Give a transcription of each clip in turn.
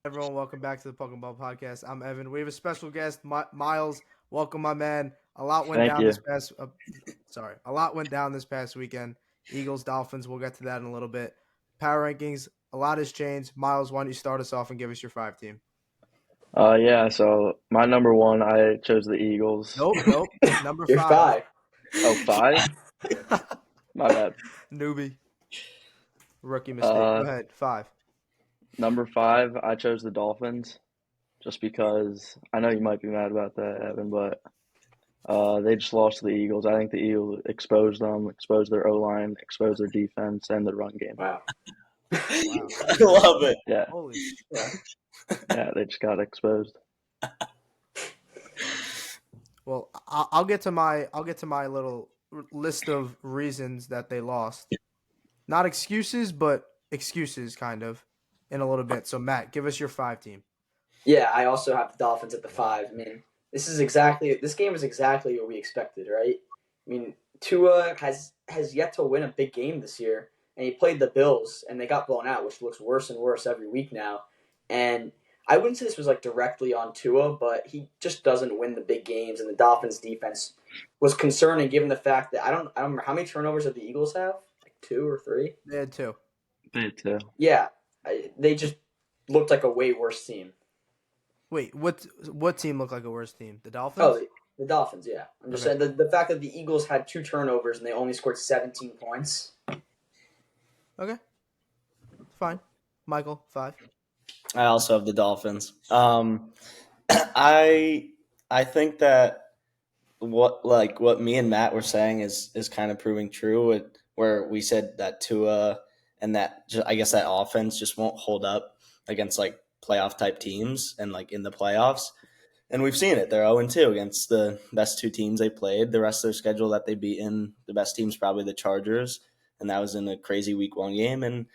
Everyone, welcome back to the Pokemon Podcast. I'm Evan. We have a special guest, Miles. Welcome, my man. A lot went Thank down you. this past. A lot went down this past weekend. Eagles, Dolphins. We'll get to that in a little bit. Power rankings. A lot has changed. Miles, why don't you start us off and give us your five team? Yeah, so my number one, I chose the Eagles. Nope. Number You're five. five. Oh, five? My bad. Newbie. Rookie mistake. Go Uh, ahead. Five. Number five, I chose the Dolphins just because I know you might be mad about that, Evan, but they just lost to the Eagles. I think the Eagles exposed them, exposed their O-line, exposed their defense, and the run game. Wow. Wow. I love it. Yeah, Holy Yeah. yeah, they just got exposed. Well, I'll get to my little list of reasons that they lost. Not excuses, but excuses, kind of, in a little bit. So, Matt, give us your five team. Yeah, I also have the Dolphins at the five. I mean, this game is exactly what we expected, right? I mean, Tua has yet to win a big game this year, and he played the Bills, and they got blown out, which looks worse and worse every week now. And I wouldn't say this was like directly on Tua, but he just doesn't win the big games, and the Dolphins defense was concerning given the fact that I don't remember how many turnovers did the Eagles have, like two or three. They had two. They too. Yeah, they just looked like a way worse team. Wait, what team looked like a worse team? The Dolphins? Oh, the Dolphins, yeah. I'm just saying the fact that the Eagles had two turnovers and they only scored 17 points. Okay. Fine. Michael, five. I also have the Dolphins. I think that what me and Matt were saying is kind of proving true. Where we said that Tua and I guess that offense just won't hold up against like playoff type teams and like in the playoffs. And we've seen it. They're 0-2 against the best two teams they played. The rest of their schedule that they beat in, the best team's probably the Chargers, and that was in a crazy week one game. And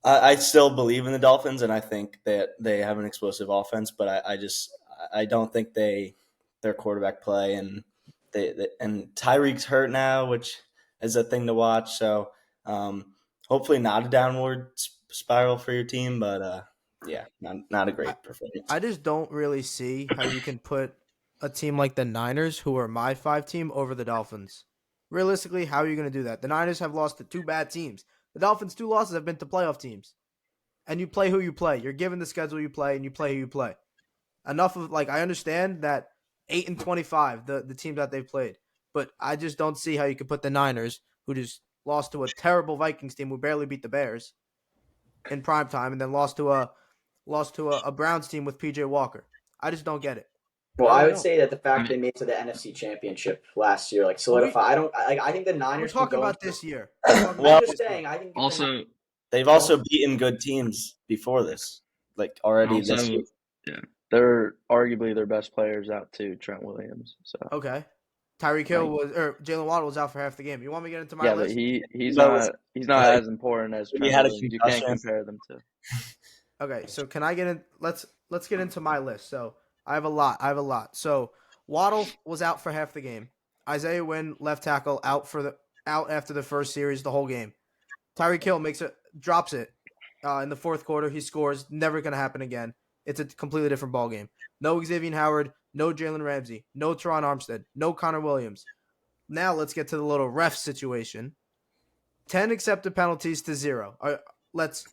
I still believe in the Dolphins, and I think that they have an explosive offense, but I don't think their quarterback play and and Tyreek's hurt now, which is a thing to watch. So hopefully not a downward spiral for your team, but yeah, not a great performance. I just don't really see how you can put a team like the Niners, who are my five team, over the Dolphins. Realistically, how are you going to do that? The Niners have lost to two bad teams. The Dolphins' two losses have been to playoff teams. And you play who you play. You're given the schedule you play, and you play who you play. Enough of, I understand that 8-25, the teams that they've played. But I just don't see how you could put the Niners, who just lost to a terrible Vikings team who barely beat the Bears in prime time, and then lost to a Browns team with PJ Walker. I just don't get it. Well, I I really would don't. say that the fact they made it to the NFC Championship last year, like solidify. I think the We're Niners. talking about this year. I'm just saying. I think Also, They've also beaten good teams before this, like already this also, year. yeah, they're arguably their best players out too, Trent Williams. So Okay. Tyreek Hill Jalen Waddle was out for half the game. You want me to get into my yeah, list? but he's But not like, as important as he Trent had a Williams. You can't concussion. compare them to. Okay, so can I get in? Let's get into my list. So I have a lot. So Waddle was out for half the game. Isaiah Wynn, left tackle, out after the first series, the whole game. Tyreek Hill drops it in the fourth quarter. He scores. Never gonna happen again. It's a completely different ball game. No Xavier Howard, no Jalen Ramsey, no Teron Armstead, no Connor Williams. Now let's get to the little ref situation. 10 accepted penalties to 0. Let's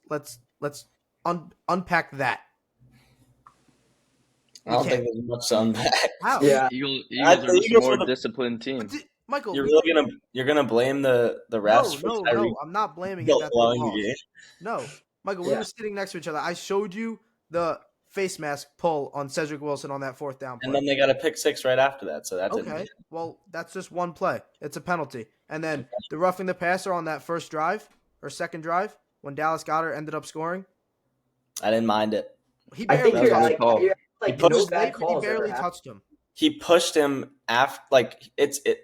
unpack that. I don't We think can't. there's much to unpack. How? Yeah. Eagles The are just a Eagles more were the- disciplined team. Michael, You're gonna blame the refs for no. Tyreek I'm not blaming it Hill that they blowing the lost. game? No, Michael, we Yeah. were sitting next to each other. I showed you the face mask pull on Cedric Wilson on that fourth down play. And then they got a pick six right after that, so that didn't. Okay, well, that's just one play. It's a penalty. And then the roughing the passer on that first drive or second drive when Dallas Goedert ended up scoring. I didn't mind it. He I think barely That was a you're good like, call. you're like He no pushed- bad he calls. barely ever happened. touched him. He pushed him after, like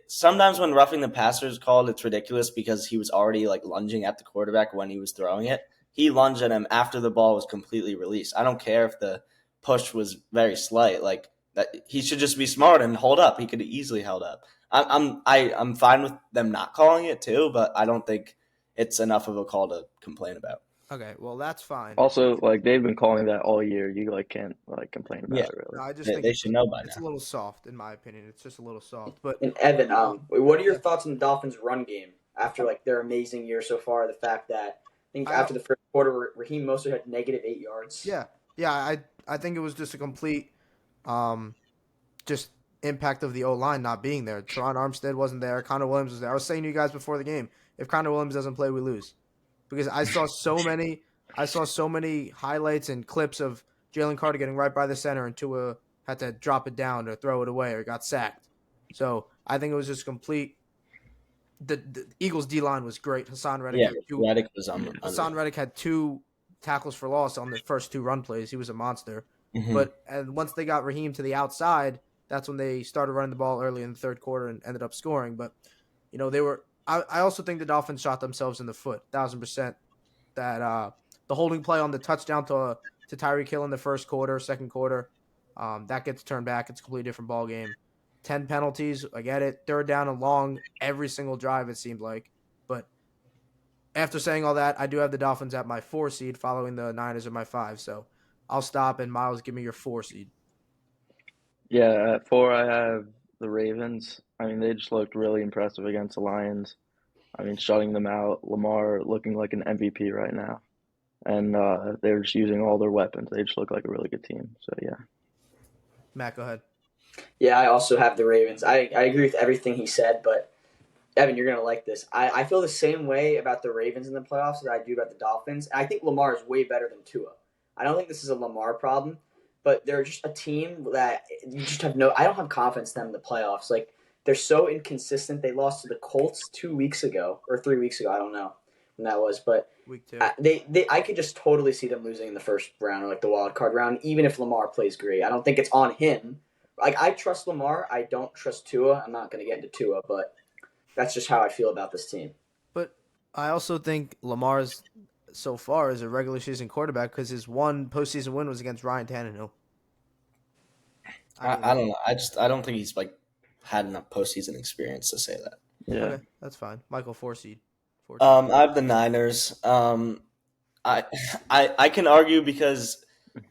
sometimes when roughing the passer is called, it's ridiculous because he was already like lunging at the quarterback when he was throwing it. He lunged at him after the ball was completely released. I don't care if the push was very slight. Like that, he should just be smart and hold up. He could have easily held up. I'm fine with them not calling it too, but I don't think it's enough of a call to complain about. Okay, well that's fine. Also, like they've been calling that all year. You like can't like complain Yeah, about it No, really. I just they, think they should know by it's a now. little soft in my opinion. It's just a little soft. But And Evan, uh, what are your yeah, thoughts on the Dolphins' run game after like their amazing year so far? The fact that I think I after the first quarter, Raheem Mostert had -8 yards. yeah yeah I think it was just a complete um just impact of the O line not being there. Teron Armstead wasn't there. Connor Williams was there. I was saying to you guys before the game, if Connor Williams doesn't play, we lose. Because I saw so many highlights and clips of Jalen Carter getting right by the center and Tua had to drop it down or throw it away or got sacked. So I think it was just complete. The Eagles D line was great. Yeah, Reddick was Hassan unreal. Reddick had 2 tackles for loss on the first 2 run plays. He was a monster. Hmm. But and once they got Raheem to the outside, that's when they started running the ball early in the third quarter and ended up scoring. But they were. I also think the Dolphins shot themselves in the foot, 1,000%. That the holding play on the touchdown to Tyreek Hill in the first quarter, second quarter, that gets turned back. It's a completely different ball game. 10 penalties, I get it. Third down and long every single drive. It seemed like, but after saying all that, I do have the Dolphins at my 4 seed, following the Niners at my 5. So I'll stop and Miles, give me your 4 seed. Yeah, at 4 I have the Ravens. I mean, they just looked really impressive against the Lions. I mean, shutting them out. Lamar looking like an MVP right now, and they're just using all their weapons. They just look like a really good team. So yeah. Matt, go ahead. Yeah, I also have the Ravens. I agree with everything he said, but Evan, you're gonna like this. I feel the same way about the Ravens in the playoffs as I do about the Dolphins. I think Lamar is way better than Tua. I don't think this is a Lamar problem, but they're just a team that you just have no. I don't have confidence in them in the playoffs. Like they're so inconsistent. They lost to the Colts 2 weeks ago or 3 weeks ago. I don't know when that was, but Week 2. I could just totally see them losing in the first round or like the wild card round, even if Lamar plays great. I don't think it's on him. Like I trust Lamar. I don't trust Tua. I'm not gonna get into Tua, but that's just how I feel about this team. But I also think Lamar's so far is a regular season quarterback because his one postseason win was against Ryan Tannehill. I I mean, don't know. I don't think he's like had enough postseason experience to say that. Yeah. okay, that's fine. Michael, 4 seed. 4 seed. I have the Niners. I I can argue because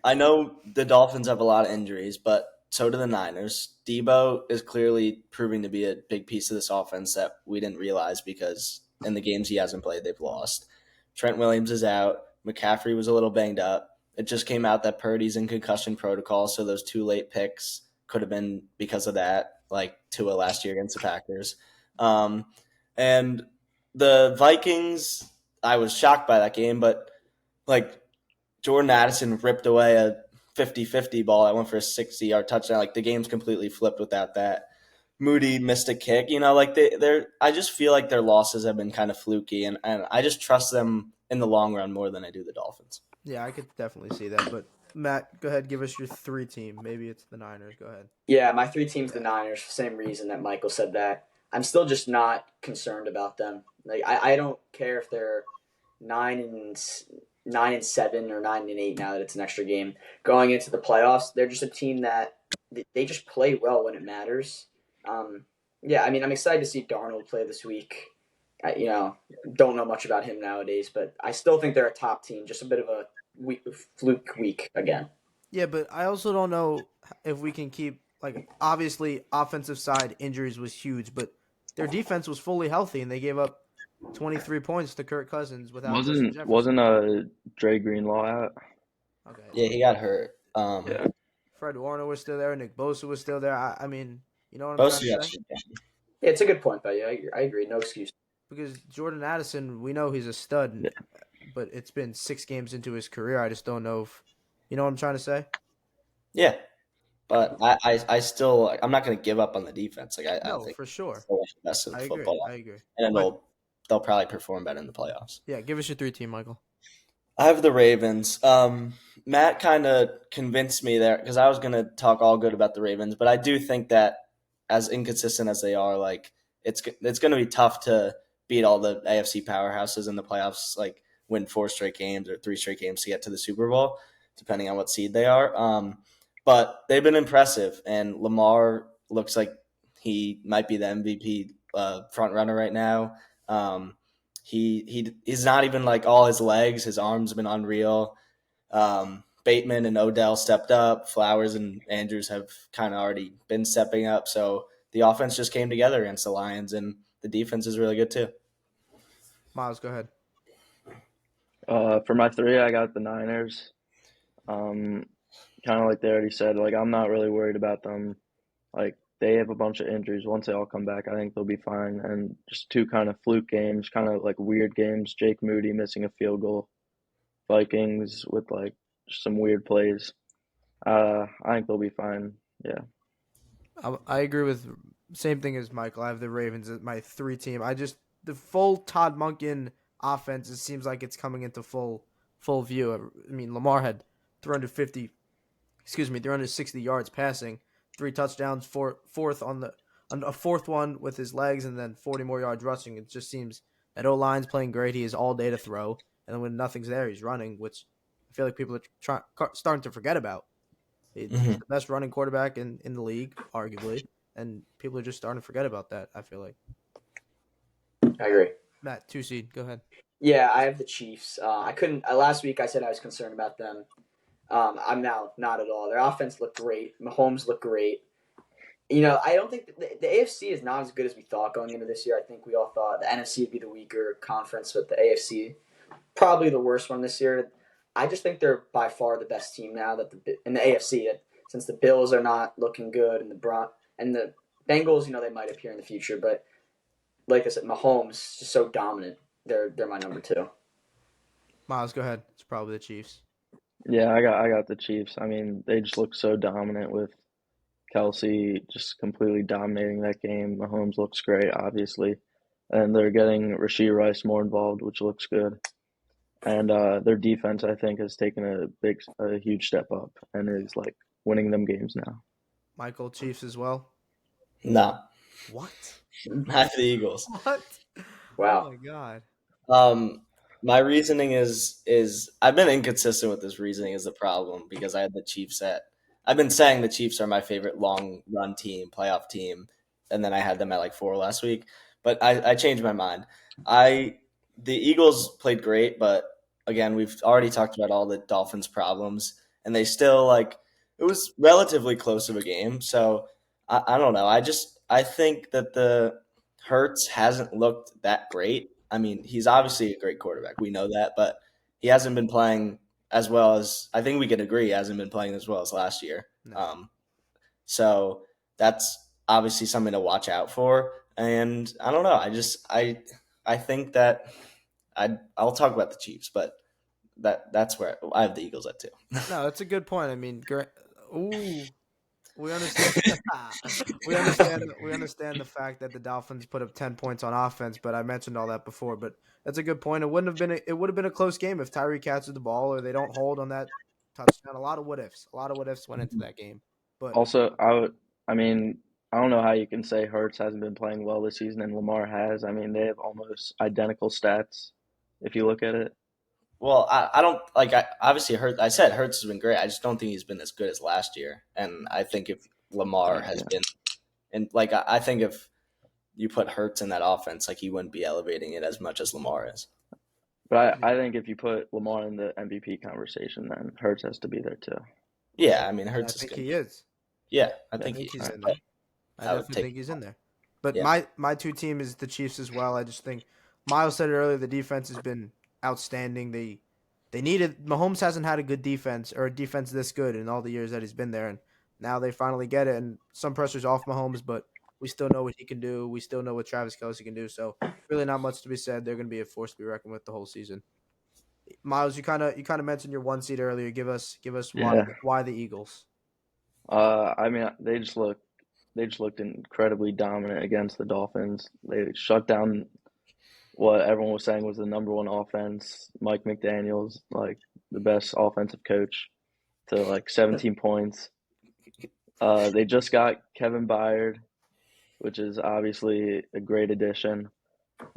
I know the Dolphins have a lot of injuries, but so do the Niners. Debo is clearly proving to be a big piece of this offense that we didn't realize because in the games he hasn't played, they've lost. Trent Williams is out. McCaffrey was a little banged up. It just came out that Purdy's in concussion protocol, so those 2 late picks could have been because of that, like Tua last year against the Packers. Um, and the Vikings, I was shocked by that game, but like Jordan Addison ripped away a 50-50 ball that went for a 60-yard touchdown. Like the game's completely flipped without that. Moody missed a kick. Like they're. I just feel like their losses have been kind of fluky, and I just trust them in the long run more than I do the Dolphins. Yeah, I could definitely see that. But Matt, go ahead, give us your 3 team. Maybe it's the Niners. Go ahead. Yeah, my three teams, the Niners, for the same reason that Michael said that. I'm still just not concerned about them. Like I don't care if they're 9-7 or 9-8 now that it's an extra game. Going into the playoffs, they're just a team that they just play well when it matters. Yeah, I mean, I'm excited to see Darnold play this week. Don't know much about him nowadays, but I still think they're a top team. Just a bit of a fluke week again. Yeah, but I also don't know if we can keep obviously offensive side injuries was huge, but their defense was fully healthy and they gave up 23 points to Kirk Cousins without Justin Jefferson. Wasn't Dre Greenlaw out? Okay. Yeah, he got hurt. Yeah. Fred Warner was still there. Nick Bosa was still there. I mean, you know what I'm Both trying to say? Yeah, it's a good point, but yeah, I agree. No excuse. Because Jordan Addison, we know he's a stud, Yeah. but it's been 6 games into his career. I just don't know if you know what I'm trying to say. Yeah, but I still I'm not going to give up on the defense. Like I No, think for sure. it's the best of I agree. football, I agree. and But they'll probably perform better in the playoffs. yeah, give us your 3 team, Michael. I have the Ravens. Matt kind of convinced me there because I was going to talk all good about the Ravens, but I do think that as inconsistent as they are, like it's going to be tough to beat all the AFC powerhouses in the playoffs, like win 4 straight games or 3 straight games to get to the Super Bowl, depending on what seed they are. But they've been impressive, and Lamar looks like he might be the MVP front runner right now. He's not even like all his legs. His arms have been unreal. Bateman and Odell stepped up. Flowers and Andrews have kind of already been stepping up. So the offense just came together against the Lions, and the defense is really good too. Miles, go ahead. For my three, I got the Niners. Kind of like they already said, like I'm not really worried about them. Like they have a bunch of injuries. Once they all come back, I think they'll be fine. And just two kind of fluke games, kind of like weird games. Jake Moody missing a field goal. Vikings with like some weird plays. I think they'll be fine. Yeah. I agree with same thing as Michael. I have the Ravens as my 3 team. The full Todd Monken offense. It seems like it's coming into full view. I mean, Lamar had 360 yards passing, 3 touchdowns, fourth on a fourth one with his legs, and then 40 more yards rushing. It just seems that O-line's playing great. He has all day to throw, and then when nothing's there, he's running, which I feel like people are starting to forget about. He's the best running quarterback in the league, arguably, and people are just starting to forget about that, I feel like. I agree. Matt, 2 seed, go ahead. Yeah, I have the Chiefs. I couldn't. Last week I said I was concerned about them. I'm now not at all. Their offense looked great. Mahomes looked great. I don't think the AFC is not as good as we thought going into this year. I think we all thought the NFC would be the weaker conference, but the AFC probably the worst one this year. I just think they're by far the best team now in the AFC. Since the Bills are not looking good and the Bengals, they might appear in the future, but like I said, Mahomes is just so dominant. They're my number 2. Miles, go ahead. It's probably the Chiefs. Yeah, I got the Chiefs. I mean, they just look so dominant with Kelsey just completely dominating that game. Mahomes looks great, obviously. And they're getting Rashee Rice more involved, which looks good. And their defense, I think, has taken a huge step up and is like winning them games now. Michael, Chiefs as well? No, What? I have the Eagles. What? Wow. Oh, my God. My reasoning is I've been inconsistent with this reasoning is the problem because I had the Chiefs I've been saying the Chiefs are my favorite long run team, playoff team, and then I had them at like 4 last week. But I changed my mind. The Eagles played great, but again, we've already talked about all the Dolphins' problems, and they still it was relatively close of a game. So I don't know. I think that the Hurts hasn't looked that great. I mean, he's obviously a great quarterback. We know that, but he hasn't been playing as well as I think we can agree. He hasn't been playing as well as last year. No. So that's obviously something to watch out for. And I don't know. I think that I'll talk about the Chiefs, but that's where I have the Eagles at 2. No, that's a good point. I mean, we understand. we understand the fact that the Dolphins put up 10 points on offense, but I mentioned all that before. But that's a good point. It would have been a close game if Tyree catches the ball or they don't hold on that touchdown. A lot of what ifs. A lot of what ifs went into that game. But Also, I mean, I don't know how you can say Hurts hasn't been playing well this season and Lamar has. I mean, they have almost identical stats if you look at it. Well, I don't obviously Hurts. I said Hurts has been great. I just don't think he's been as good as last year. And I think if Lamar has been, and I think if you put Hurts in that offense, he wouldn't be elevating it as much as Lamar is. But I think if you put Lamar in the MVP conversation, then Hurts has to be there too. Yeah, I mean I Hurts is think good. he is. Yeah, I I think think he he's is. in there. I I would definitely take think he's in there. But Yeah. my 2 team is the Chiefs as well. I just think Miles said it earlier. The defense has been outstanding. They needed Mahomes hasn't had a good defense or a defense this good in all the years that he's been there, and now they finally get it. And some pressure's off Mahomes, but we still know what he can do. We still know what Travis Kelce can do. So really, not much to be said. They're going to be a force to be reckoned with the whole season. Miles, you kind of mentioned your 1 seed earlier. Give us Yeah. why the Eagles. I mean, they just looked incredibly dominant against the Dolphins. They shut down what everyone was saying was the number one offense. Mike McDaniel's like the best offensive coach to 17 points. They just got Kevin Byard, which is obviously a great addition.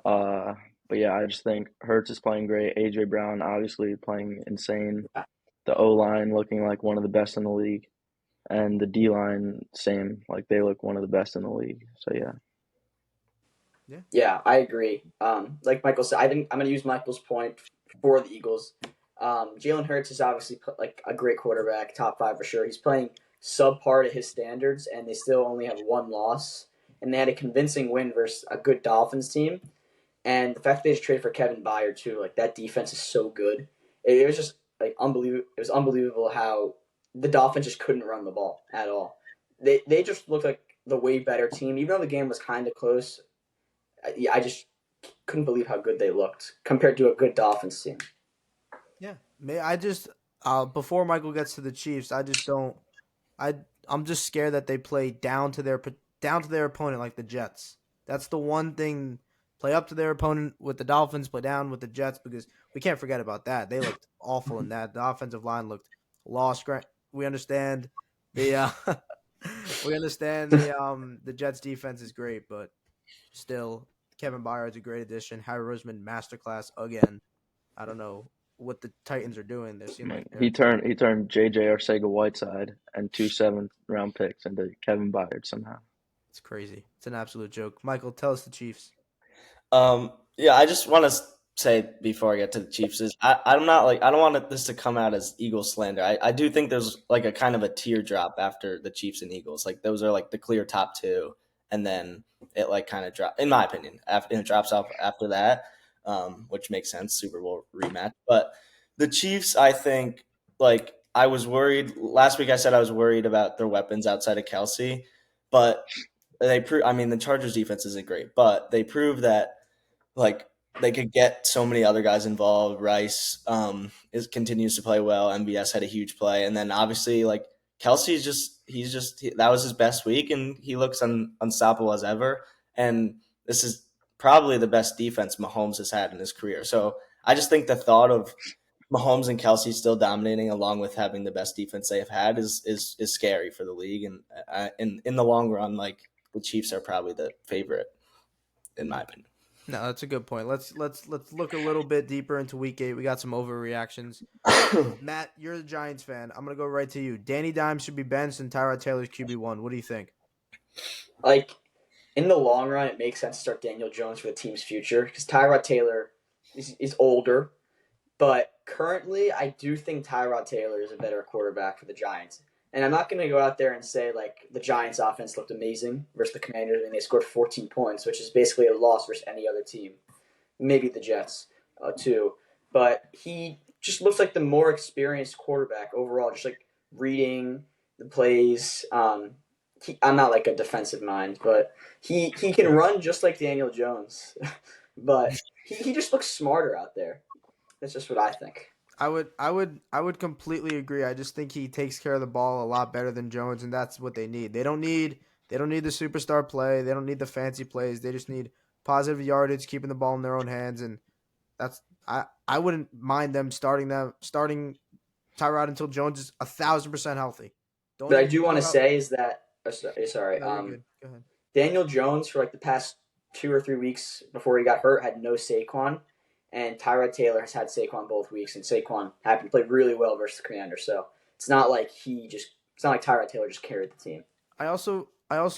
But yeah, I just think Hurts is playing great. AJ Brown obviously playing insane. The O line looking like one of the best in the league, and the D line same. Like they look one of the best in the league. So yeah. Yeah, I agree. Like Michael said, I think I'm going to use Michael's point for the Eagles. Jalen Hurts is obviously like a great quarterback, top five for sure. He's playing subpar to his standards, and they still only have one loss. And they had a convincing win versus a good Dolphins team. And the fact that they just traded for Kevin Byard too, like that defense is so good. It was just like unbelievable. It was unbelievable how the Dolphins just couldn't run the ball at all. They just looked like the way better team, even though the game was kind of close. I just couldn't believe how good they looked compared to a good Dolphins team. Yeah, I just before Michael gets to the Chiefs, I just don't. I I'm just scared that they play down to their opponent like the Jets. That's the one thing. Play up to their opponent with the Dolphins. Play down with the Jets because we can't forget about that. They looked awful in that. The offensive line looked lost. We understand the we understand the Jets defense is great, but still Kevin Byard's a great addition. Harry Roseman masterclass again. I don't know what the Titans are doing. They I seem mean, like they're he turned J.J. Arcega-Whiteside and two seventh-round picks into Kevin Byard somehow. it's crazy. It's an absolute joke. Michael, tell us the Chiefs. Yeah, I just want to say before I get to the Chiefs is I'm not like I don't want this to come out as Eagles slander. I do think there's like a kind of a teardrop after the Chiefs and Eagles. Like those are like the clear top two, and then it like kind of drop in my opinion. After it drops off after that, which makes sense. Super Bowl rematch, but the Chiefs, I think, like I was worried last week. I said I was worried about their weapons outside of Kelsey, but I mean, the Chargers defense isn't great, but they proved that like they could get so many other guys involved. Rice is continues to play well. MVS had a huge play, and then obviously like Kelsey's that was his best week, and he looks unstoppable as ever. And this is probably the best defense Mahomes has had in his career. So I just think the thought of Mahomes and Kelsey still dominating, along with having the best defense they have had, is scary for the league. And in the long run, like the Chiefs are probably the favorite in my opinion. No, that's a good point. Let's look a little bit deeper into Week 8. We got some overreactions. Matt, you're a Giants fan. I'm gonna go right to you. Danny Dimes should be benched and Tyrod Taylor's QB1. What do you think? Like in the long run, it makes sense to start Daniel Jones for the team's future because Tyrod Taylor is older. But currently, I do think Tyrod Taylor is a better quarterback for the Giants. And I'm not going to go out there and say like the Giants' offense looked amazing versus the Commanders, and they scored 14 points, which is basically a loss versus any other team. Maybe the Jets too. But he just looks like the more experienced quarterback overall, just like reading the plays. I'm not like a defensive mind, but he can run just like Daniel Jones. But he just looks smarter out there. That's just what I think. I would completely agree. I just think he takes care of the ball a lot better than Jones, and that's what they need. They don't need the superstar play. They don't need the fancy plays. They just need positive yardage, keeping the ball in their own hands, and that's I wouldn't mind them starting Tyrod until Jones is 1,000% healthy. Don't But I even do worry want to about. say is that sorry, No, you're good. Go ahead. Daniel Jones for like the past 2 or 3 weeks before he got hurt had no Saquon, and Tyrod Taylor has had Saquon both weeks, and Saquon happened to play really well versus the Commanders. So it's not like Tyrod Taylor just carried the team. I also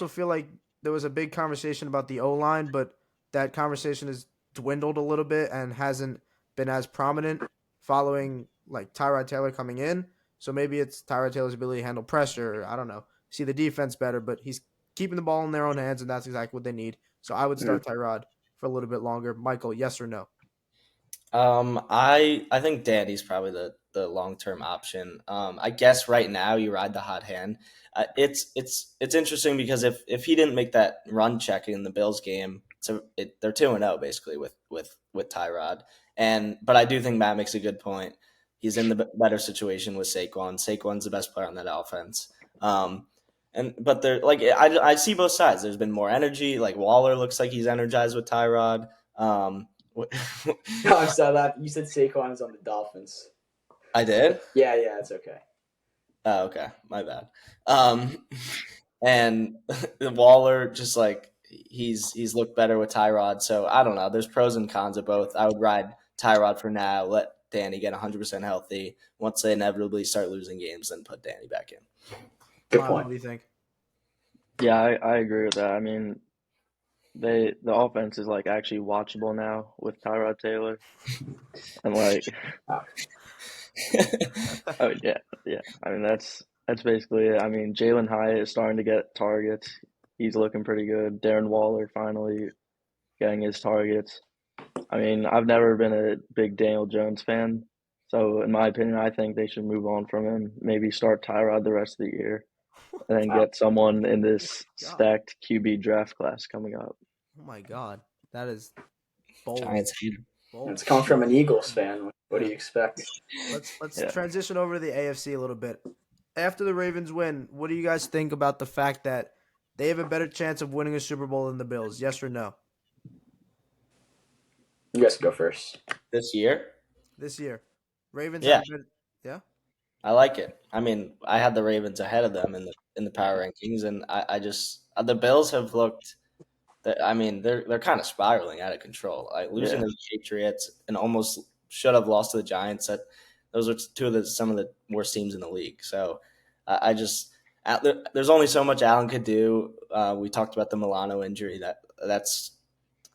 feel like there was a big conversation about the O line, but that conversation has dwindled a little bit and hasn't been as prominent following like Tyrod Taylor coming in. So maybe it's Tyrod Taylor's ability to handle pressure. I don't know. See the defense better, but he's keeping the ball in their own hands, and that's exactly what they need. So I would Mm. start Tyrod for a little bit longer. Michael, yes or no? I think Danny's probably the long term option. I guess right now you ride the hot hand. It's interesting because if he didn't make that run check in the Bills game, they're 2-0 basically with Tyrod. But I do think Matt makes a good point. He's in the better situation with Saquon. Saquon's the best player on that offense. But they're like I see both sides. There's been more energy. Like Waller looks like he's energized with Tyrod. I saw that you said Saquon is on the Dolphins. I did. Yeah, it's okay. Oh, okay, my bad. And Waller just like he's looked better with Tyrod. So I don't know. There's pros and cons of both. I would ride Tyrod for now. Let Danny get 100% healthy. Once they inevitably start losing games, then put Danny back in. Good Miles, point. what do you think? Yeah, I agree with that. I mean, the offense is like actually watchable now with Tyrod Taylor, and like, oh yeah, yeah. I mean that's basically it. I mean Jalen Hyatt is starting to get targets. He's looking pretty good. Darren Waller finally getting his targets. I mean, I've never been a big Daniel Jones fan, so in my opinion, I think they should move on from him. Maybe start Tyrod the rest of the year, and then Wow. get someone in this God. stacked QB draft class coming up. Oh my God, that is bold. Giants hate him. Bold. It's coming from an Eagles fan. What do Yeah. you expect? Let's Yeah. transition over to the AFC a little bit. After the Ravens win, what do you guys think about the fact that they have a better chance of winning a Super Bowl than the Bills? Yes or no? You guys can go first. This year, This year, Ravens Yeah. have a better. Yeah. I like it. I mean, I had the Ravens ahead of them in the power rankings, and I just the Bills have looked. I mean, they're kind of spiraling out of control. Like losing Yeah. to the Patriots and almost should have lost to the Giants. Those are some of the worst teams in the league. So I just there's only so much Allen could do. We talked about the Milano injury that's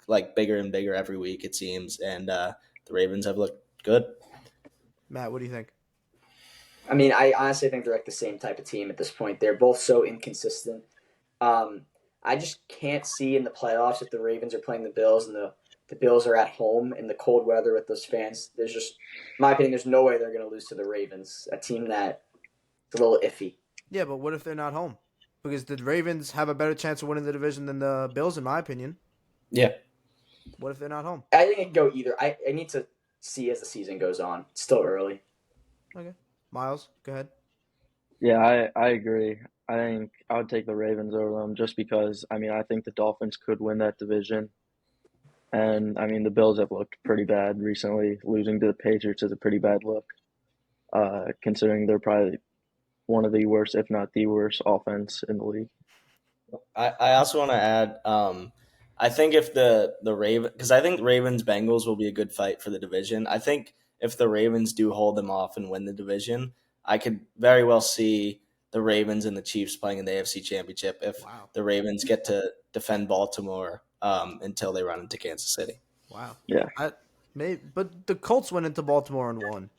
like bigger and bigger every week it seems, and the Ravens have looked good. Matt, what do you think? I mean, I honestly think they're like the same type of team at this point. They're both so inconsistent. I just can't see in the playoffs if the Ravens are playing the Bills and the Bills are at home in the cold weather with those fans. There's just, in my opinion, there's no way they're going to lose to the Ravens, a team that is a little iffy. Yeah, but what if they're not home? Because the Ravens have a better chance of winning the division than the Bills, in my opinion. Yeah. What if they're not home? I think it can go either. I need to see as the season goes on. It's still early. Okay. Miles, go ahead. Yeah, I agree. I think I would take the Ravens over them just because, I mean, I think the Dolphins could win that division. And, I mean, the Bills have looked pretty bad recently. Losing to the Patriots is a pretty bad look, considering they're probably one of the worst, if not the worst, offense in the league. I also want to add. I think if the Raven, because I think Ravens Bengals will be a good fight for the division. I think if the Ravens do hold them off and win the division, I could very well see the Ravens and the Chiefs playing in the AFC Championship if Wow. the Ravens get to defend Baltimore until they run into Kansas City. Wow. Yeah. But the Colts went into Baltimore and won.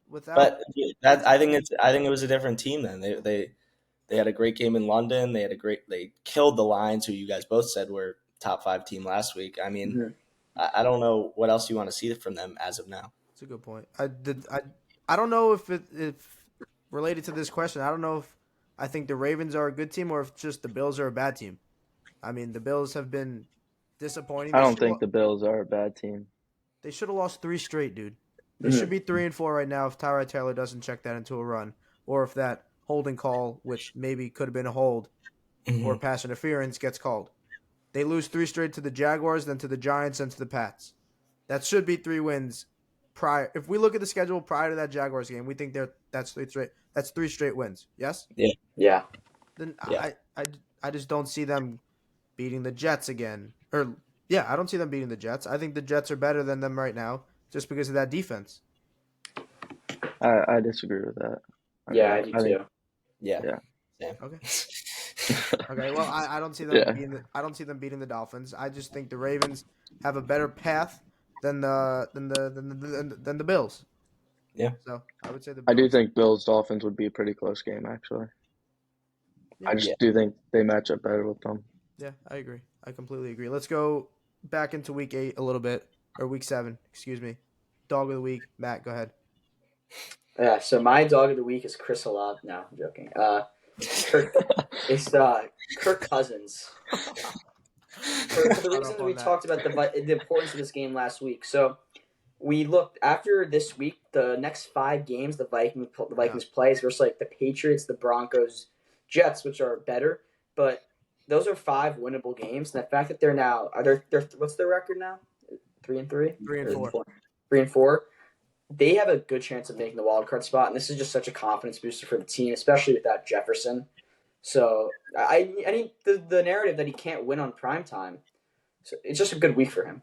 Without? But I think it was a different team then. They had a great game in London. They killed the Lions, who you guys both said were top 5 team last week. I mean, Mhm. I don't know what else you want to see from them as of now. That's a good point. I don't know if related to this question. I don't know if I think the Ravens are a good team or if just the Bills are a bad team. I mean, the Bills have been disappointing. I don't think the Bills are a bad team. They should have lost 3 straight, dude. They Mhm. should be 3-4 right now if Tyrod Taylor doesn't check that into a run, or if that holding call, which maybe could have been a hold or pass interference, gets called. They lose 3 straight to the Jaguars, then to the Giants, and to the Pats. That should be 3 wins prior. If we look at the schedule prior to that Jaguars game, we think that's 3 straight. That's 3 straight wins. Yes. Yeah. Then Yeah. I just don't see them beating the Jets again. Or yeah, I don't see them beating the Jets. I think the Jets are better than them right now just because of that defense. I disagree with that. Yeah, I do think too. Yeah. Yeah. Same. Okay. Okay. Well, I don't see them Yeah. I don't see them beating the Dolphins. I just think the Ravens have a better path than the Bills. Yeah. So I would say the I Bills. do think Bills Dolphins would be a pretty close game, actually. I just Yeah. do think they match up better with them. Yeah, I agree. I completely agree. Let's go back into week 8 a little bit, or week 7, excuse me. Dog of the week, Matt, go ahead. Yeah. So my dog of the week is Chris Olave. No, I'm joking. It's Kirk Cousins. For the Shut up reasons on we that. talked about the importance of this game last week. So we looked after this week. The next 5 games the Vikings play is versus like the Patriots, the Broncos, Jets, which are better, but those are 5 winnable games. And the fact that they're now they're what's their record now? 3-3, 3-4. 3-4. They have a good chance of making the wild card spot, and this is just such a confidence booster for the team, especially without Jefferson. So I need the narrative that he can't win on primetime. So it's just a good week for him.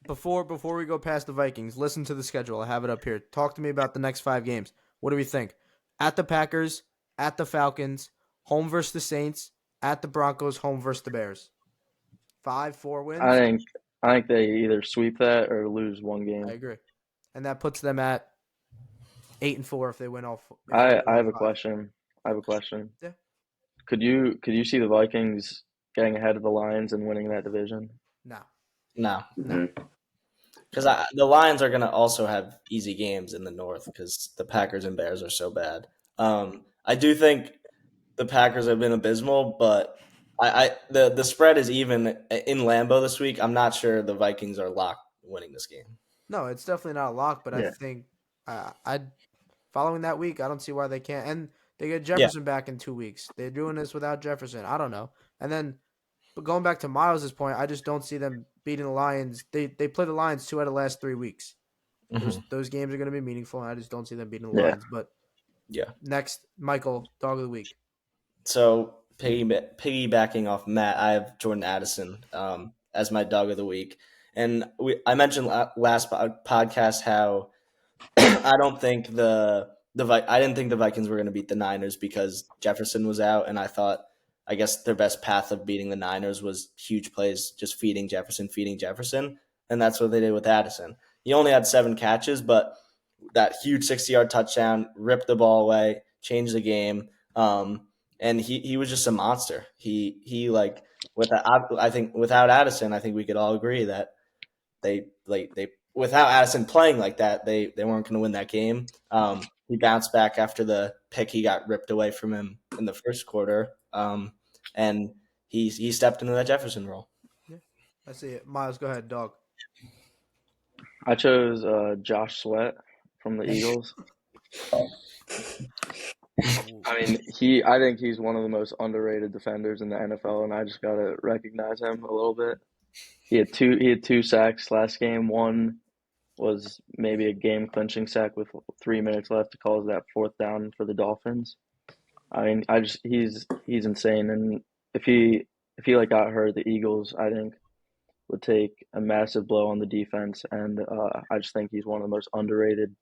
Before we go past the Vikings, listen to the schedule. I have it up here. Talk to me about the next 5 games. What do we think? At the Packers, at the Falcons, home versus the Saints, at the Broncos, home versus the Bears. 4 wins. I think they either sweep that or lose one I game. agree, and that puts them at 8-4 if they win all. I have a question. Yeah. Could you see the Vikings getting ahead of the Lions and winning that division? No. No, Mhm. because the Lions are going to also have easy games in the North because the Packers and Bears are so bad. I do think the Packers have been abysmal, but the spread is even in Lambeau this week. I'm not sure the Vikings are locked winning this game. No, it's definitely not a lock, but I Yeah. think I following that week, I don't see why they can't. And they get Yeah. Jefferson back in 2 weeks. They're doing this without Jefferson. I don't know. And then, but going back to Miles' point, I just don't see them beating the Lions. They play the Lions 2 out of the last 3 weeks. Those games are going to be meaningful, and I just don't see them beating the Yeah. Lions. But Yeah. next, Michael, dog of the week. So piggybacking off Matt, I have Jordan Addison as my dog of the week, and I mentioned last podcast how I don't think I didn't think the Vikings were going to beat the Niners because Jefferson was out, and I guess their best path of beating the Niners was huge plays, just feeding Jefferson, and that's what they did with Addison. He only had 7 catches, but that huge 60-yard touchdown ripped the ball away, changed the game, and he was just a monster. He like I think without Addison, I think we could all agree that they without Addison playing like that, they weren't going to win that game. He bounced back after the pick he got ripped away from him in the first quarter, and he stepped into that Jefferson role. Yeah, I see it. Miles, go ahead, dog. I chose Josh Sweat from the Eagles. I mean, I think he's one of the most underrated defenders in the NFL, and I just gotta recognize him a little bit. He had two sacks last game. One was maybe a game clinching sack with 3 minutes left to cause that 4th down for the Dolphins. I mean, he's insane, and if he like got hurt, the Eagles I think would take a massive blow on the defense, and I just think he's one of the most underrated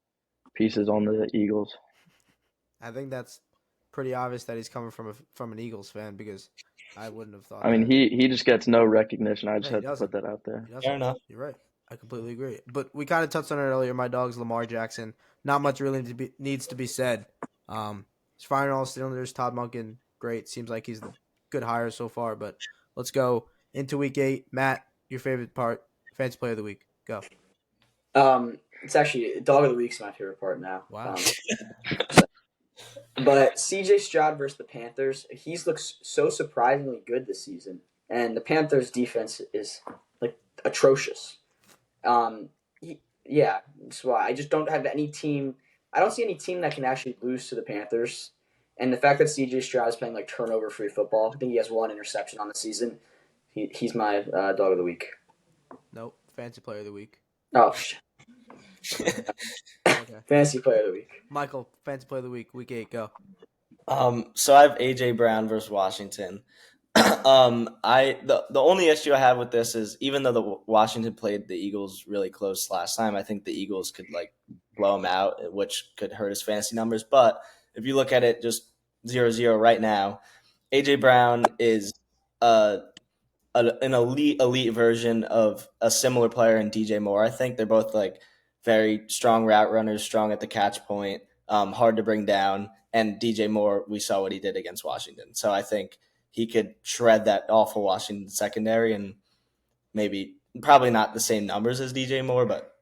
pieces on the Eagles. I think that's pretty obvious that he's coming from an Eagles fan because I wouldn't have thought I mean, that. he just gets no recognition. I just Yeah, he had to put doesn't. that out there. He doesn't. Fair enough. You're right. I completely agree. But we kind of touched on it earlier. My dog's Lamar Jackson. Not much really needs to be said. He's firing all cylinders. Todd Monken, great. Seems like he's the good hire so far. But let's go into week 8. Matt, your favorite part, fantasy player of the week. Go. It's actually dog of the week's my favorite part now. Wow. But C.J. Stroud versus the Panthers, he's looks so surprisingly good this season, and the Panthers' defense is like atrocious. Yeah, that's why I just don't have any team. I don't see any team that can actually lose to the Panthers. And the fact that C.J. Stroud is playing like turnover-free football, I think he has 1 interception on the season. He's my dog of the week. Nope. Fantasy player of the week. Oh, Okay. fantasy player of the week. Michael, fantasy player of the week, week 8. Go. So I have AJ Brown versus Washington. The only issue I have with this is even though the Washington played the Eagles really close last time, I think the Eagles could like blow him out, which could hurt his fantasy numbers. But if you look at it just 0-0 right now, AJ Brown is an elite version of a similar player in DJ Moore. I think they're both like very strong route runners, strong at the catch point, hard to bring down. And DJ Moore, we saw what he did against Washington. So I think he could shred that awful Washington secondary and probably not the same numbers as DJ Moore, but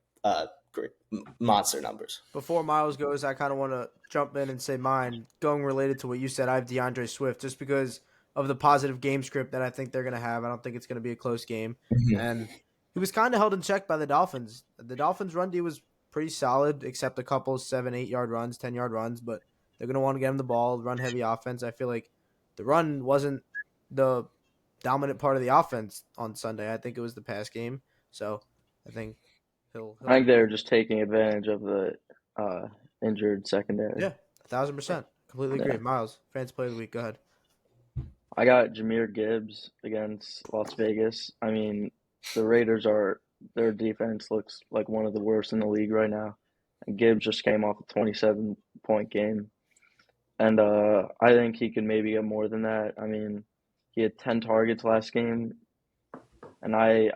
great monster numbers. Before Miles goes, I kind of want to jump in and say mine. Going related to what you said, I have DeAndre Swift just because of the positive game script that I think they're going to have. I don't think it's going to be a close game. And he was kind of held in check by the Dolphins. The Dolphins' run D was pretty solid, except a couple 7-8 yard runs, 10-yard runs, but they're going to want to get him the ball, run heavy offense. I feel like the run wasn't the dominant part of the offense on Sunday. I think it was the pass game. So I think I think they're just taking advantage of the injured secondary. Yeah, 1,000%. Completely agree. Yeah. Miles, fantasy player of the week. Go ahead. I got Jahmyr Gibbs against Las Vegas. I mean, the Raiders their defense looks like one of the worst in the league right now. And Gibbs just came off a 27-point game. And I think he could maybe get more than that. I mean, he had 10 targets last game. And I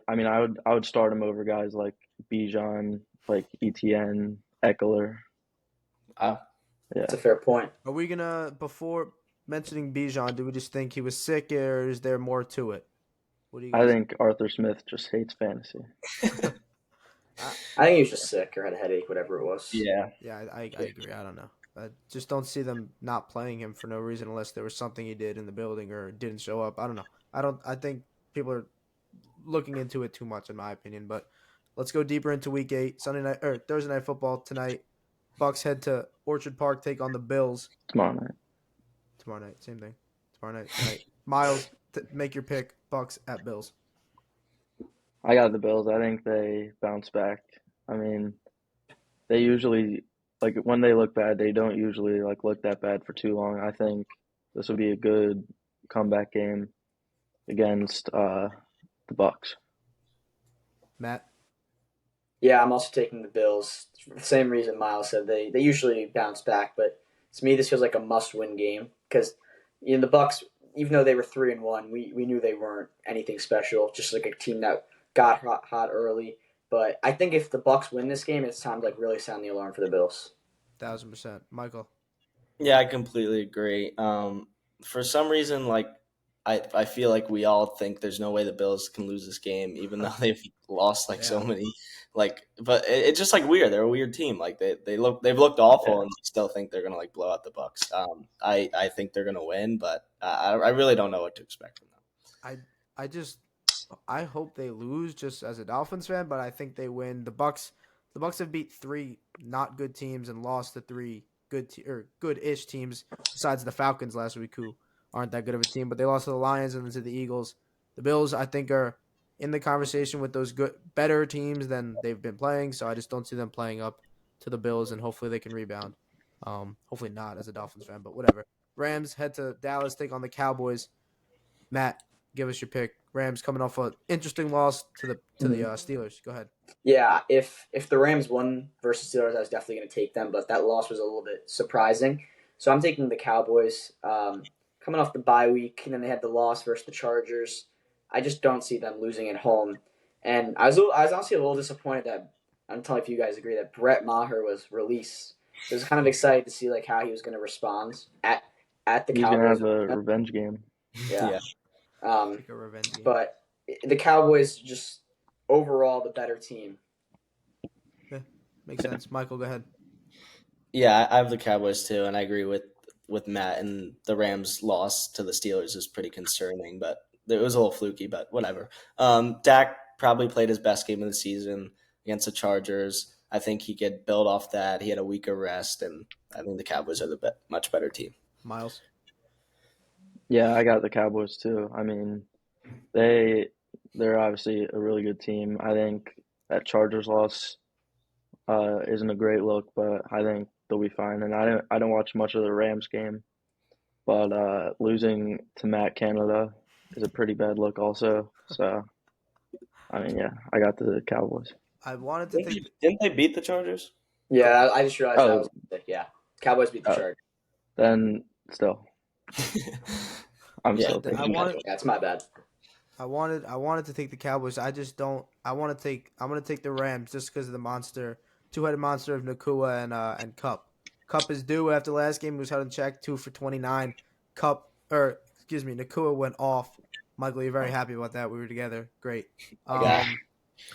would start him over guys like Bijan, like ETN, Eckler. Wow. Yeah, That's a fair point. Are we gonna, before mentioning Bijan, do we just think he was sick, or is there more to it? What do you I guys? think Arthur Smith just hates fantasy. I, I think he was just sick or had a headache, whatever it was. Yeah. yeah, I agree. I don't know. I just don't see them not playing him for no reason unless there was something he did in the building or didn't show up. I don't know. I don't. I think people are looking into it too much, in my opinion. But let's go deeper into Week 8, Sunday night or Thursday night football tonight. Bucks head to Orchard Park, take on the Bills Tomorrow night. tomorrow night. Same thing. Tomorrow night tonight. Miles, make your pick. Bucks at Bills. I got the Bills. I think they bounce back. I mean, they usually like when they look bad, they don't usually like look that bad for too long. I think this will be a good comeback game against the Bucks. Matt. Yeah, I'm also taking the Bills. For the same reason Miles said they usually bounce back, but to me this feels like a must-win game because the Bucks, even though they were 3-1, we knew they weren't anything special. Just like a team that got hot early. But I think if the Bucks win this game, it's time to like really sound the alarm for the Bills. 1,000%. Michael. Yeah, I completely agree. For some reason, like I feel like we all think there's no way the Bills can lose this game, even though they've lost like so Yeah. many. Like, but it's just like weird. They're a weird team. Like they've looked awful, Yeah. and they still think they're gonna like blow out the Bucks. I think they're gonna win, but I really don't know what to expect from them. I just I hope they lose just as a Dolphins fan, but I think they win. The Bucks have beat 3 not good teams and lost to 3 or good-ish teams besides the Falcons last week, who aren't that good of a team, but they lost to the Lions and then to the Eagles. The Bills, I think, are in the conversation with those better teams than they've been playing, so I just don't see them playing up to the Bills, and hopefully they can rebound. Hopefully not as a Dolphins fan, but whatever. Rams head to Dallas, take on the Cowboys. Matt, give us your pick. Rams coming off an interesting loss to the Steelers. Go ahead. Yeah, if the Rams won versus Steelers, I was definitely going to take them, but that loss was a little bit surprising. So I'm taking the Cowboys. Coming off the bye week, and then they had the loss versus the Chargers. I just don't see them losing at home. And I was honestly a little disappointed that I don't know if you guys agree that Brett Maher was released. I was kind of excited to see like how he was going to respond at the He's Cowboys. gonna have a revenge game. Yeah. Take a revenge game. But the Cowboys just overall the better team. Makes sense. Michael, go ahead. Yeah, I have the Cowboys too, and I agree with Matt. And the Rams' loss to the Steelers is pretty concerning, but it was a little fluky. But whatever. Dak probably played his best game of the season against the Chargers. I think he could build off that. He had a week of rest, and I think the Cowboys are the much better team. Miles. Yeah, I got the Cowboys too. I mean, they're obviously a really good team. I think that Chargers loss isn't a great look, but I think they'll be fine. And I don't watch much of the Rams game, but losing to Matt Canada is a pretty bad look also. So I mean, yeah, I got the Cowboys. I wanted to think. Didn't they beat the Chargers? Yeah, I just realized that Oh, was yeah. Cowboys beat the Oh. Chargers. then still, I'm Yeah, still I thinking. wanted. That's my bad. I wanted to take the Cowboys. I just don't. I'm gonna take the Rams just because of the monster, two-headed monster of Nakua and Cup. Cup is due after the last game. He was held in check 2 for 29. Nakua went off. Michael, you're very happy about that. We were together. Great. Yeah.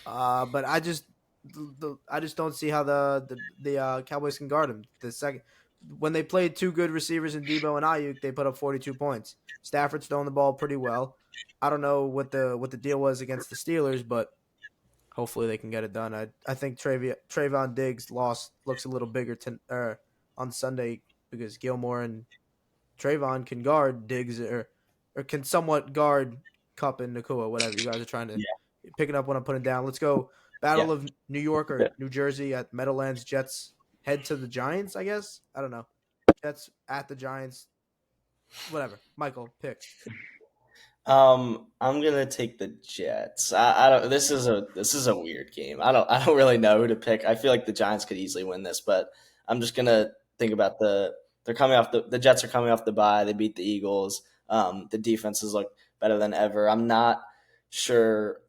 But I just don't see how the Cowboys can guard him. The second when they played 2 good receivers in Debo and Ayuk, they put up 42 points. Stafford's throwing the ball pretty well. I don't know what the deal was against the Steelers, but hopefully they can get it done. I think Trayvon Diggs' loss looks a little bigger on Sunday because Gilmore and Trayvon can guard Diggs or can somewhat guard Cup and Nakua, whatever. You guys are trying to picking up what I'm putting down. Let's go. Battle of New York or New Jersey at Meadowlands. Jets head to the Giants, I guess. I don't know. Jets at the Giants. Whatever. Michael, pick. I'm gonna take the Jets. I don't. This is a weird game. I don't really know who to pick. I feel like the Giants could easily win this, but I'm just gonna think about they're coming off the Jets are coming off the bye. They beat the Eagles. The defenses look better than ever. I'm not sure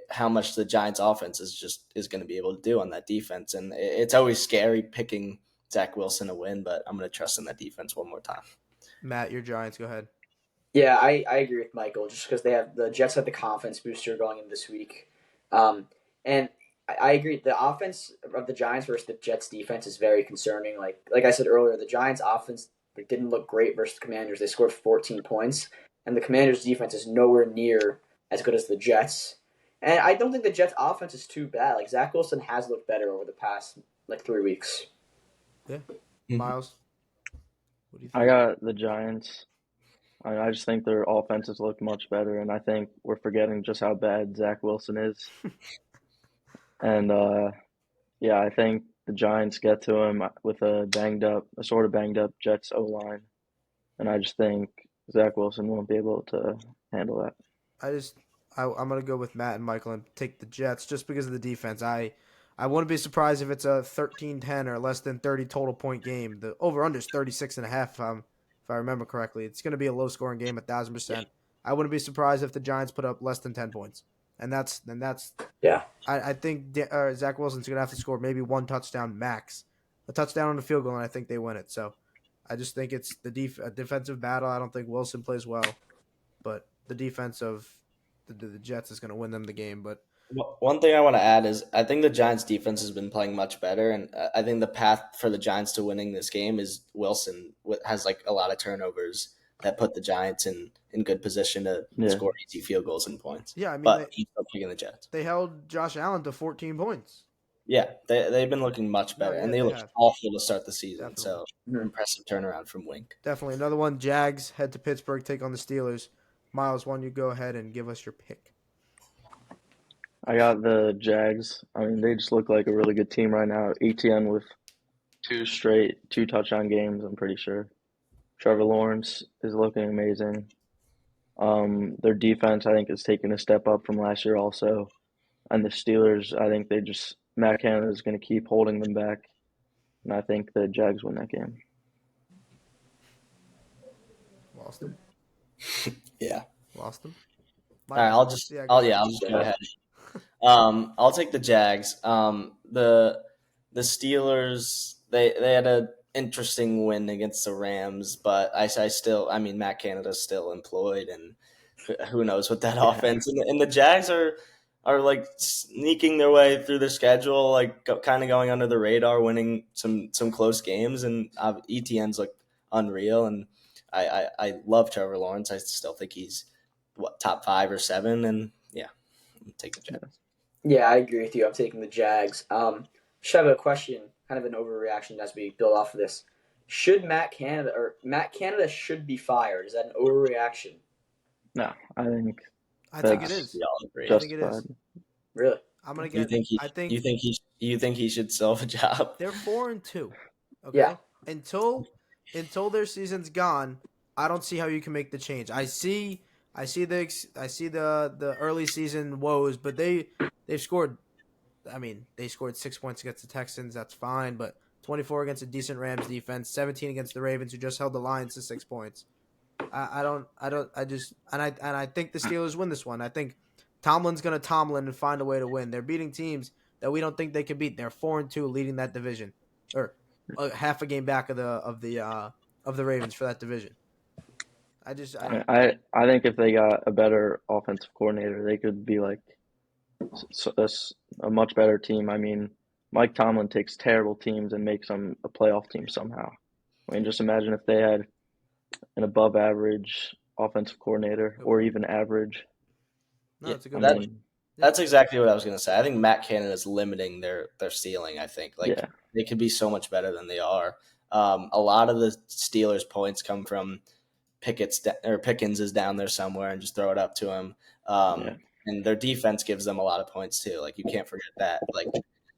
how much the Giants offense is going to be able to do on that defense. And it's always scary picking Zach Wilson to win, but I'm going to trust in that defense one more time. Matt, your Giants, go ahead. Yeah, I agree with Michael just because the Jets have the confidence booster going in this week. And I agree. The offense of the Giants versus the Jets defense is very concerning. Like I said earlier, the Giants offense didn't look great versus the Commanders. They scored 14 points, and the Commanders defense is nowhere near as good as the Jets. And I don't think the Jets offense is too bad. Like Zach Wilson has looked better over the past 3 weeks. Yeah, Mhm. Miles, what do you think? I got the Giants. I just think their offenses look much better, and I think we're forgetting just how bad Zach Wilson is. And yeah, I think the Giants get to him with a sort of banged up Jets O line, and I just think Zach Wilson won't be able to handle that. I'm gonna go with Matt and Michael and take the Jets just because of the defense. I wouldn't be surprised if it's a 13-10 or less than 30 total point game. The over under is 36.5. If I remember correctly, it's gonna be a low scoring game 1,000%. I wouldn't be surprised if the Giants put up less than 10 points, and that's Yeah. I think Zach Wilson's gonna have to score maybe one touchdown max, a touchdown on the field goal, and I think they win it. So I just think it's a defensive battle. I don't think Wilson plays well, but the defense of the Jets is going to win them the game. But One thing I want to add is I think the Giants defense has been playing much better, and I think the path for the Giants to winning this game is Wilson has a lot of turnovers that put the Giants in good position to Yeah. score easy field goals and points. yeah, I mean But he's still picking the Jets. they held Josh Allen to 14 points. Yeah, they've been looking much better, yeah, and they they looked have. awful to start the season. Definitely. So impressive turnaround from Wink. Definitely another one. Jags head to Pittsburgh, take on the Steelers. Miles, why don't you go ahead and give us your pick? I got the Jags. I mean, they just look like a really good team right now. ETN with 2 touchdown games, I'm pretty sure. Trevor Lawrence is looking amazing. Their defense, I think, is taking a step up from last year also. And the Steelers, I think Matt Canada is going to keep holding them back. And I think the Jags win that game. Lost him. Yeah. Lost him. All right, I'll just go ahead. I'll take the Jags. The Steelers they had an interesting win against the Rams, but I mean Matt Canada's still employed, and who knows with that offense. And the Jags are sneaking their way through the schedule, kind of going under the radar, winning some close games, and ETN's unreal, and I love Trevor Lawrence. I still think he's top 5 or 7, and yeah, I'm taking the Jags. Yeah, I agree with you. I'm taking the Jags. Just have a question, kind of an overreaction as we build off of this. Should Matt Canada should be fired? Is that an overreaction? No, I think it is. We all agree. I think it is. Really? I'm gonna You get. think you think he should still have a job? They're 4-2. Okay. Yeah. Until their season's gone, I don't see how you can make the change. I see the early season woes, but they've scored. I mean, they scored 6 points against the Texans. That's fine, but 24 against a decent Rams defense, 17 against the Ravens, who just held the Lions to 6 points. I think the Steelers win this one. I think Tomlin's gonna Tomlin and find a way to win. They're beating teams that we don't think they can beat. They're 4-2, leading that division, or half a game back of the Ravens for that division. I think if they got a better offensive coordinator, they could be a much better team. I mean, Mike Tomlin takes terrible teams and makes them a playoff team somehow. I mean, just imagine if they had an above average offensive coordinator or even average. No, that's a good point. That's exactly what I was going to say. I think Matt Canada is limiting their ceiling. I think they could be so much better than they are. A lot of the Steelers' points come from Pickens is down there somewhere and just throw it up to him. And their defense gives them a lot of points too. You can't forget that.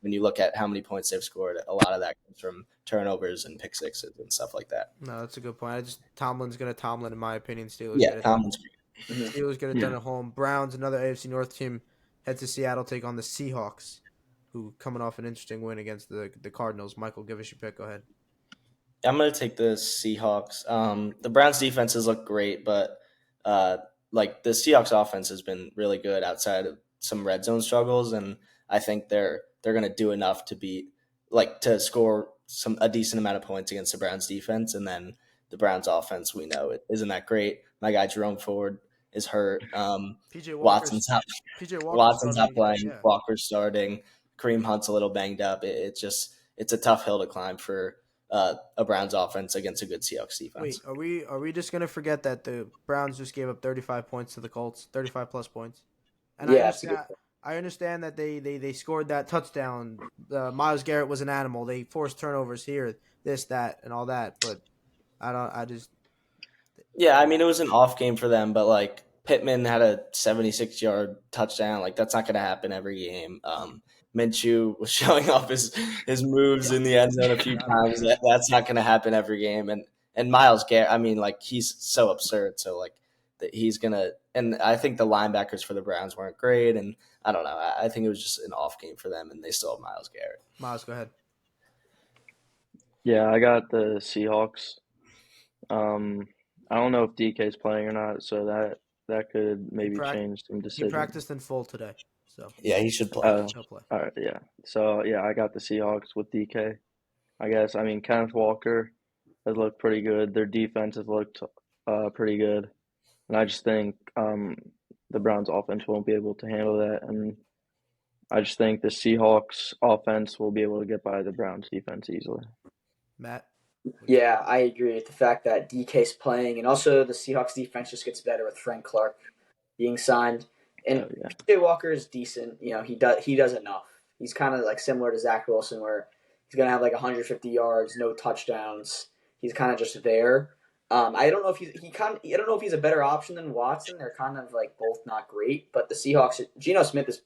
When you look at how many points they've scored, a lot of that comes from turnovers and pick sixes and stuff like that. No, that's a good point. Tomlin's going to Tomlin, in my opinion. Steelers. Yeah, Tomlin's great. Steelers get it done at home. Browns, another AFC North team, head to Seattle, take on the Seahawks, who coming off an interesting win against the Cardinals. Michael, give us your pick. Go ahead. I'm going to take the Seahawks. The Browns defenses look great, but like the Seahawks offense has been really good outside of some red zone struggles, and I think they're going to do enough to beat like to score a decent amount of points against the Browns defense, and then the Browns offense we know it isn't that great. My guy Jerome Ford is hurt. PJ Walker's Watson's not PJ Walker's Watson's not starting. playing. Yeah. Walker's starting. Kareem Hunt's a little banged up. It's a tough hill to climb for a Browns offense against a good Seahawks defense. Wait, are we just gonna forget that the Browns just gave up 35 points to the Colts, 35 plus points? And Yeah, that's a good point. I understand that they scored that touchdown. Miles Garrett was an animal. They forced turnovers here, this, that, and all that. But I don't. I just Yeah, I mean it was an off game for them, but like Pittman had a 76-yard touchdown. Like that's not going to happen every game. Minshew was showing off his moves in the end zone a few times. That's not going to happen every game. And Miles Garrett, I mean, like he's so absurd. So like that he's gonna. And I think the linebackers for the Browns weren't great. And I don't know. I think it was just an off game for them, and they still have Miles Garrett. Miles, go ahead. Yeah, I got the Seahawks. I don't know if DK's playing or not, so that could maybe change some He decisions. practiced in full today, so Yeah, he should play. he'll play. All right, yeah. So yeah, I got the Seahawks with DK. I guess I mean Kenneth Walker has looked pretty good. Their defense has looked pretty good, and I just think the Browns offense won't be able to handle that, and I just think the Seahawks offense will be able to get by the Browns defense easily. Matt. Yeah, I agree with the fact that DK's playing, and also the Seahawks defense just gets better with Frank Clark being signed. And Oh yeah, PJ Walker is decent. You know, he does enough. He's kind of like similar to Zach Wilson, where he's gonna have like 150 yards, no touchdowns. He's kind of just there. I don't know if I don't know if he's a better option than Watson. They're kind of like both not great, but the Seahawks. Geno Smith is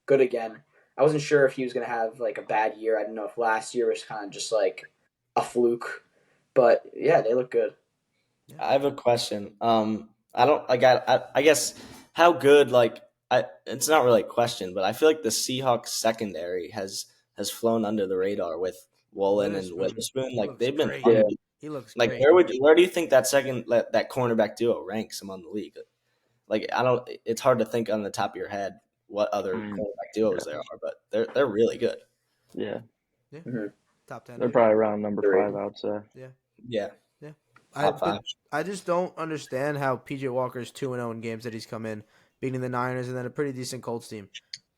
good again. I wasn't sure if he was gonna have like a bad year. I didn't know if last year was kind of just like a fluke, but yeah, they look good. I have a question. I don't. I guess how good. Like, it's not really a question, but I feel like the Seahawks secondary has flown under the radar with Woolen and Witherspoon. He Like looks they've been great. Yeah. He looks like great. where do you think that cornerback duo ranks among the league? Like I don't. It's hard to think on the top of your head what other cornerback duos there are, but they're really good. yeah. Mm-hmm. Top 10. They're probably around number Three. 5, I'd say. Yeah, Top five. I just don't understand how PJ Walker's 2-0 in games that he's come in, beating the Niners and then a pretty decent Colts team.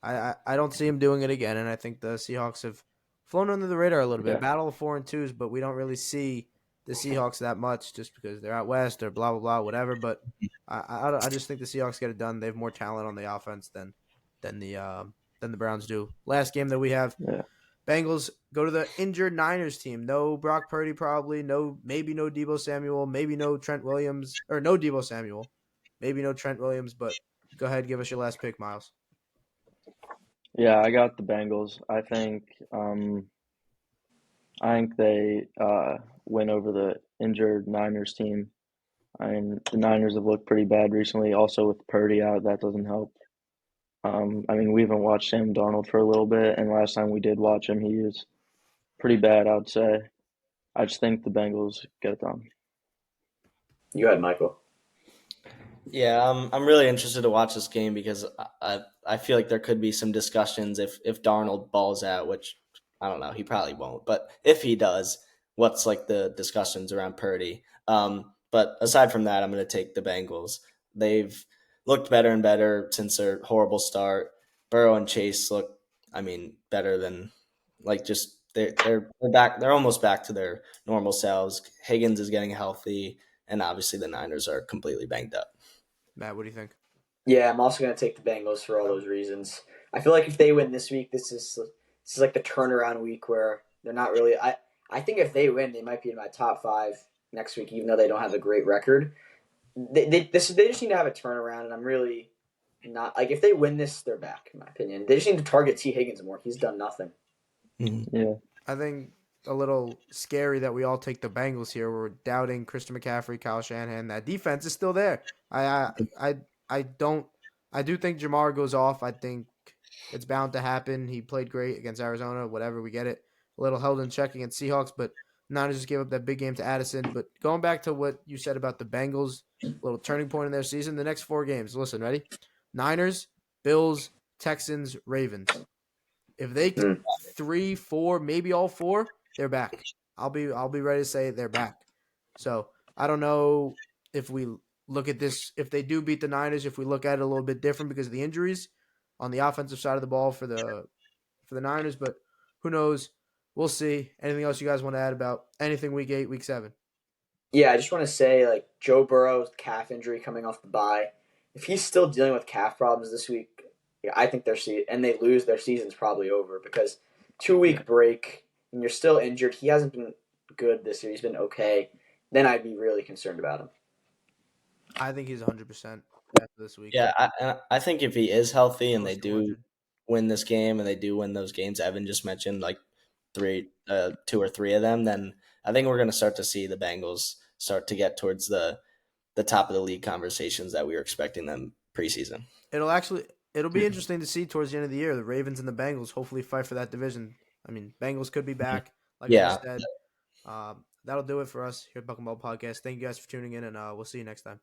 I don't see him doing it again, and I think the Seahawks have flown under the radar a little bit. Yeah. Battle of 4-2s, but we don't really see the Seahawks that much just because they're out west or blah blah blah whatever. But I just think the Seahawks get it done. They have more talent on the offense than the Browns do. Last game that we have. Yeah. Bengals go to the injured Niners team. No Brock Purdy, probably. Maybe no Deebo Samuel. Maybe no Trent Williams. Or no Deebo Samuel. Maybe no Trent Williams. But go ahead, give us your last pick, Miles. Yeah, I got the Bengals. I think they win over the injured Niners team. I mean, the Niners have looked pretty bad recently. Also, with Purdy out, that doesn't help. I mean, we haven't watched Sam Darnold for a little bit, and last time we did watch him, he was pretty bad, I'd say. I just think the Bengals get it done. You had Michael. Yeah, I'm really interested to watch this game because I feel like there could be some discussions if Darnold balls out, which I don't know, he probably won't, but if he does, what's like the discussions around Purdy? But aside from that, I'm going to take the Bengals. They've looked better and better since their horrible start. Burrow and Chase look, I mean, better than like just they're back. They're almost back to their normal selves. Higgins is getting healthy, and obviously the Niners are completely banged up. Matt, what do you think? Yeah, I'm also going to take the Bengals for all those reasons. I feel like if they win this week, this is like the turnaround week where they're not really. I think if they win, they might be in my top 5 next week, even though they don't have a great record. They just need to have a turnaround, and I'm really not like if they win this, they're back. In my opinion, they just need to target T. Higgins more. He's done nothing. Yeah. I think a little scary that we all take the Bengals here. We're doubting Christian McCaffrey, Kyle Shanahan. That defense is still there. I do think Jamar goes off. I think it's bound to happen. He played great against Arizona. Whatever, we get it. A little held in check against Seahawks, but Niners just gave up that big game to Addison. But going back to what you said about the Bengals, little turning point in their season, the next 4 games. Listen, ready? Niners, Bills, Texans, Ravens. If they keep 3, 4, maybe all 4, they're back. I'll be ready to say they're back. So I don't know if we look at this, if they do beat the Niners, if we look at it a little bit different because of the injuries on the offensive side of the ball for the Niners, but who knows? We'll see. Anything else you guys want to add about anything week 8, week 7? Yeah, I just want to say, like, Joe Burrow's calf injury coming off the bye. If he's still dealing with calf problems this week, yeah, I think and they lose, their season's probably over because 2 week break and you're still injured. He hasn't been good this year. He's been okay. Then I'd be really concerned about him. I think he's 100% after this week. Yeah, I think if he is healthy and they Close to do 100. win this game and they do win those games Evan just mentioned, like 2 or 3 of them, then I think we're going to start to see the Bengals start to get towards the top of the league conversations that we were expecting them preseason. It'll be interesting to see towards the end of the year the Ravens and the Bengals hopefully fight for that division. I mean, Bengals could be back, like I Yeah. just said. That'll do it for us here at Buck and Ball Podcast. Thank you guys for tuning in, and we'll see you next time.